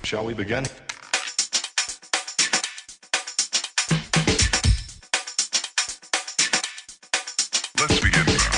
Shall we begin? Let's begin now.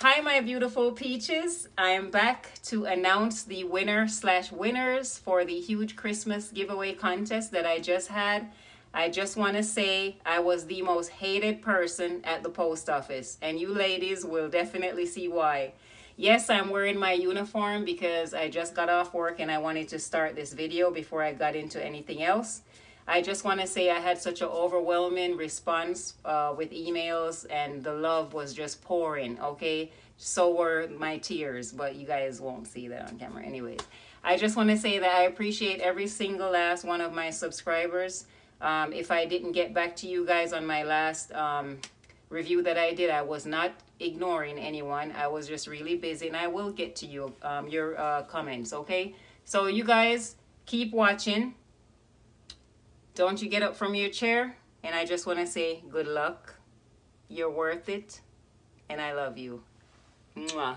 Hi, my beautiful peaches. I am back to announce the winner/winners for the huge Christmas giveaway contest that I just had. I just want to say I was the most hated person at the post office, and you ladies will definitely see why. Yes, I'm wearing my uniform because I just got off work and I wanted to start this video before I got into anything else. I just want to say I had such an overwhelming response with emails, and the love was just pouring, okay? So were my tears, but you guys won't see that on camera anyways. I just want to say that I appreciate every single last one of my subscribers. If I didn't get back to you guys on my last review that I did, I was not ignoring anyone. I was just really busy, and I will get to you, your comments, okay? So you guys keep watching. Don't you get up from your chair. And I just want to say good luck. You're worth it. And I love you. Mwah.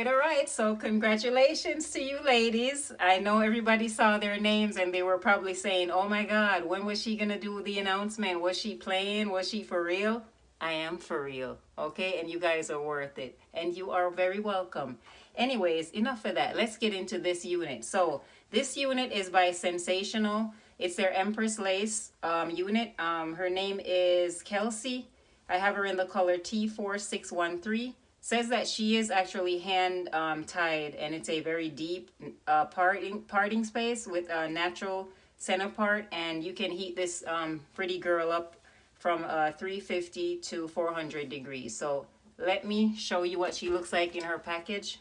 All right. So congratulations to you ladies. I know everybody saw their names and they were probably saying, oh my God, when was she going to do the announcement? Was she playing? Was she for real? I am for real. Okay. And you guys are worth it. And you are very welcome. Anyways, enough of that. Let's get into this unit. So this unit is by Sensational. It's their Empress Lace unit. Her name is Kelsey. I have her in the color T4613. Says that she is actually hand tied, and it's a very deep parting space with a natural center part, and you can heat this pretty girl up from 350 to 400 degrees. So let me show you what she looks like in her package.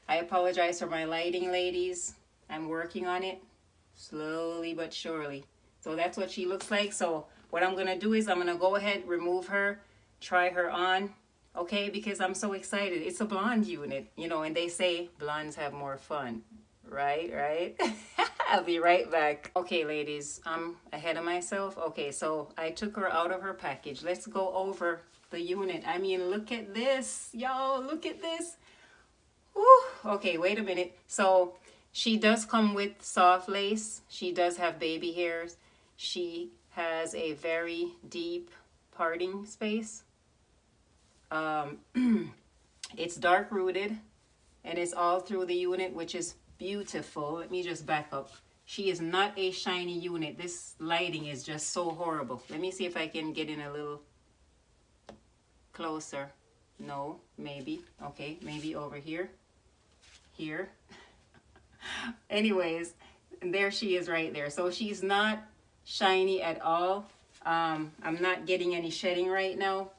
I apologize for my lighting, ladies. I'm working on it slowly but surely. So that's what she looks like. So what I'm gonna do is I'm gonna go ahead, remove her, try her on, okay, because I'm so excited. It's a blonde unit, you know, and they say blondes have more fun, right? I'll be right back. Okay, ladies, I'm ahead of myself. Okay, so I took her out of her package. Let's go over the unit. I mean, look at this, y'all, look at this. Woo. Okay, wait a minute. So she does come with soft lace. She does have baby hairs. She has a very deep parting space. It's dark rooted, and it's all through the unit, which is beautiful. Let me just back up. She is not a shiny unit. This lighting is just so horrible. Let me see if I can get in a little closer. No, maybe. Okay, maybe over here. Here. Anyways, there she is right there. So she's not shiny at all. I'm not getting any shedding right now.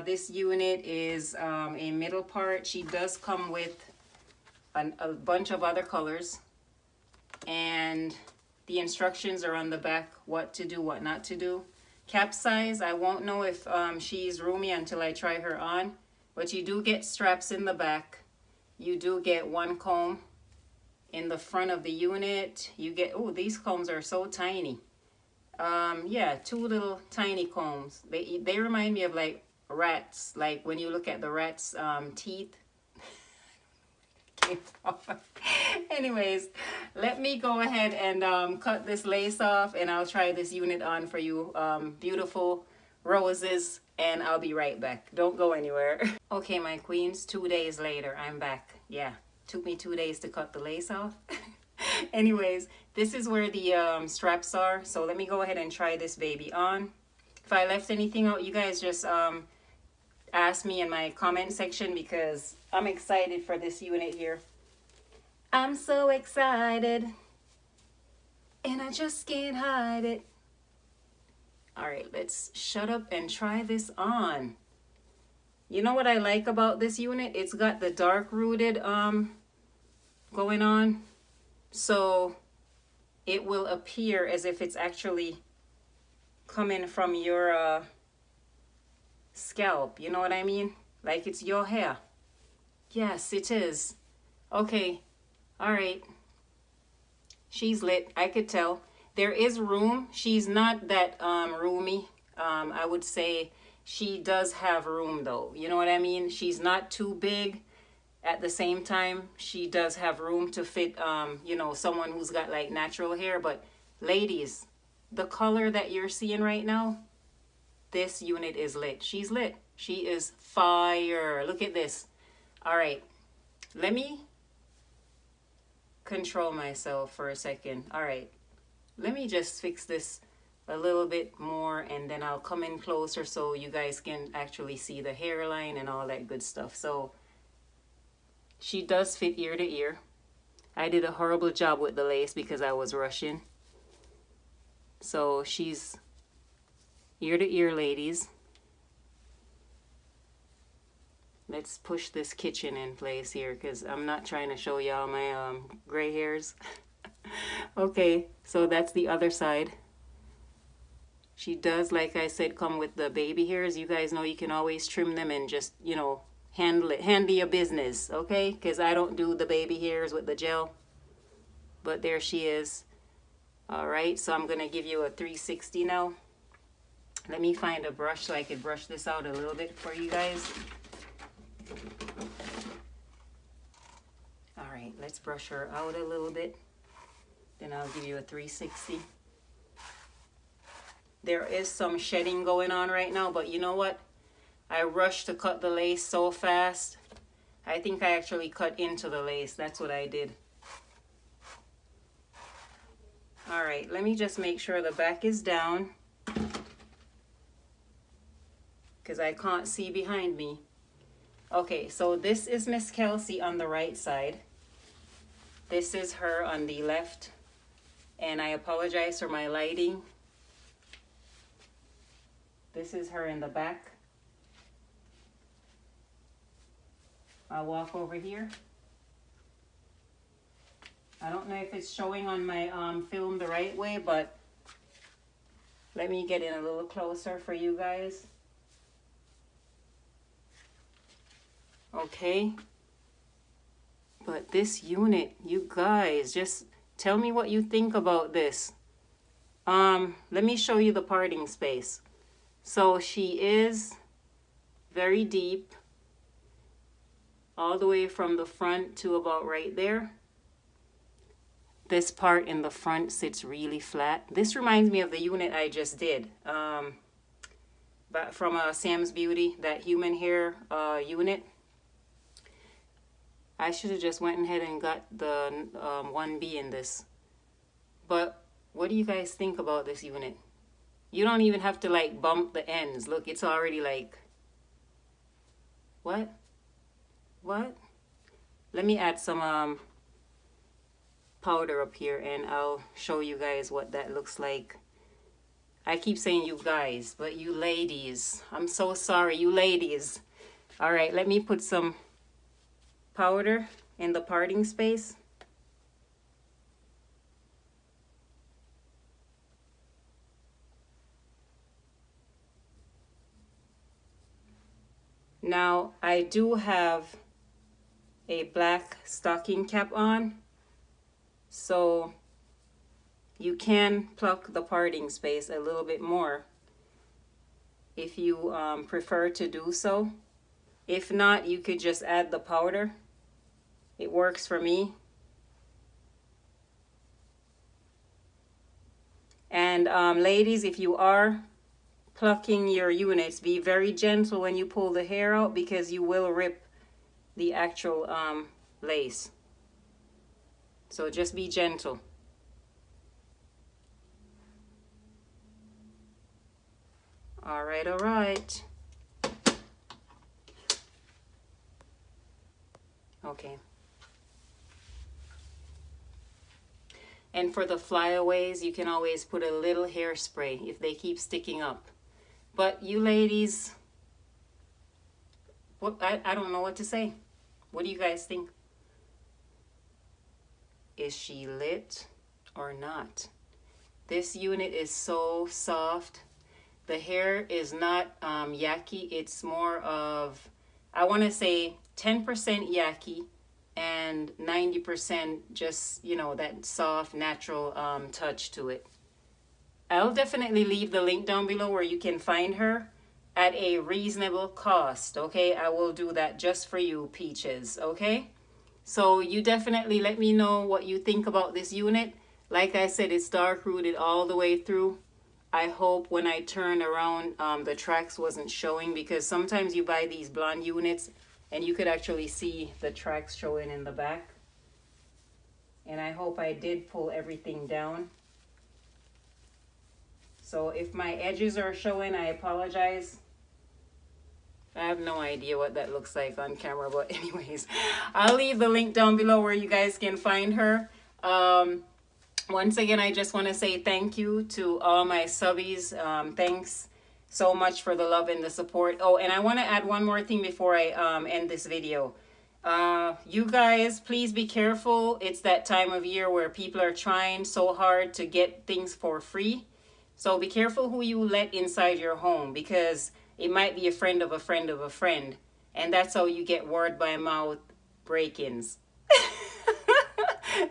This unit is a middle part. She does come with a bunch of other colors, and the instructions are on the back, what to do, what not to do. Cap size, I won't know if she's roomy until I try her on, but you do get straps in the back. You do get one comb in the front of the unit. You get, oh, these combs are so tiny. Yeah, two little tiny combs. They remind me of like rats, like when you look at the rat's teeth. Anyways, let me go ahead and cut this lace off, and I'll try this unit on for you, beautiful roses, and I'll be right back. Don't go anywhere. Okay, my queens, 2 days later, I'm back. Yeah, took me 2 days to cut the lace off. Anyways, this is where the straps are. So let me go ahead and try this baby on. If I left anything out, you guys just ask me in my comment section because I'm excited for this unit here. I'm so excited and I just can't hide it. All right, let's shut up and try this on. You know what I like about this unit? It's got the dark rooted going on, so it will appear as if it's actually coming from your scalp. You know what I mean? Like it's your hair. Yes, it is. Okay. All right. She's lit. I could tell. There is room. She's not that roomy. I would say she does have room though. You know what I mean? She's not too big. At the same time, she does have room to fit, you know, someone who's got like natural hair. But ladies, the color that you're seeing right now, this unit is lit. She's lit. She is fire. Look at this. All right. Let me control myself for a second. All right. Let me just fix this a little bit more and then I'll come in closer so you guys can actually see the hairline and all that good stuff. So she does fit ear to ear. I did a horrible job with the lace because I was rushing. So she's ear to ear, ladies. Let's push this kitchen in place here because I'm not trying to show y'all my gray hairs. Okay, so that's the other side. She does, like I said, come with the baby hairs. You guys know you can always trim them and just, you know, handle your business, okay? Because I don't do the baby hairs with the gel. But there she is. All right, so I'm going to give you a 360 now. Let me find a brush so I could brush this out a little bit for you guys. All right, let's brush her out a little bit. Then I'll give you a 360. There is some shedding going on right now, but you know what? I rushed to cut the lace so fast. I think I actually cut into the lace. That's what I did. All right, let me just make sure the back is down because I can't see behind me. Okay, so this is Miss Kelsey on the right side. This is her on the left. And I apologize for my lighting. This is her in the back. I'll walk over here. I don't know if it's showing on my film the right way, but let me get in a little closer for you guys. Okay. But this unit, you guys, just tell me what you think about this. Let me show you the parting space. So she is very deep, all the way from the front to about right there. This part in the front sits really flat. This reminds me of the unit I just did, but from Sam's Beauty, that human hair unit. I should have just went ahead and got the 1B in this. But what do you guys think about this unit? You don't even have to like bump the ends. Look, it's already like, what? Let me add some powder up here and I'll show you guys what that looks like. I keep saying you guys, but you ladies. I'm so sorry, you ladies. All right, let me put some powder in the parting space. Now I do have a black stocking cap on, so you can pluck the parting space a little bit more if you prefer to do so. If not, you could just add the powder. It works for me. And ladies, if you are plucking your units, be very gentle when you pull the hair out because you will rip the actual lace. So just be gentle. All right, all right. Okay. And for the flyaways, you can always put a little hairspray if they keep sticking up. But you ladies, what I don't know what to say. What do you guys think? Is she lit or not? This unit is so soft. The hair is not yaki. It's more of, I want to say 10% yaki and 90% just, you know, that soft, natural touch to it. I'll definitely leave the link down below where you can find her at a reasonable cost, okay? I will do that just for you, Peaches, okay? So you definitely let me know what you think about this unit. Like I said, it's dark rooted all the way through. I hope when I turn around, the tracks wasn't showing, because sometimes you buy these blonde units and you could actually see the tracks showing in the back. And I hope I did pull everything down. So if my edges are showing, I apologize. I have no idea what that looks like on camera, but anyways, I'll leave the link down below where you guys can find her. Once again, I just want to say thank you to all my subbies. Thanks so much for the love and the support. Oh, and I want to add one more thing before I end this video. You guys, please be careful. It's that time of year where people are trying so hard to get things for free. So be careful who you let inside your home, because it might be a friend of a friend of a friend. And that's how you get word by mouth break-ins.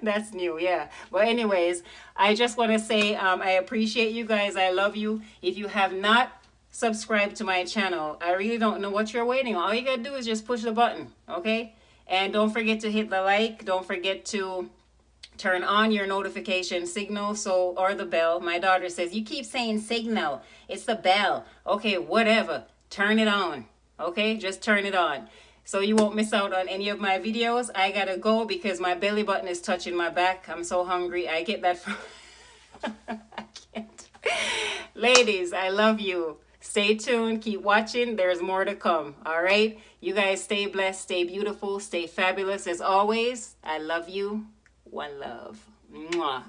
That's new, yeah. But anyways, I just want to say I appreciate you guys. I love you. If you have not subscribed to my channel, I really don't know what you're waiting on. All you got to do is just push the button, okay? And don't forget to hit the like. Don't forget to turn on your notification signal, or the bell. My daughter says, you keep saying signal. It's the bell. Okay, whatever. Turn it on. Okay, just turn it on, so you won't miss out on any of my videos. I gotta go because my belly button is touching my back. I'm so hungry. I get that from... I can't. Ladies, I love you. Stay tuned. Keep watching. There's more to come. All right? You guys stay blessed. Stay beautiful. Stay fabulous. As always, I love you. One love. Mwah.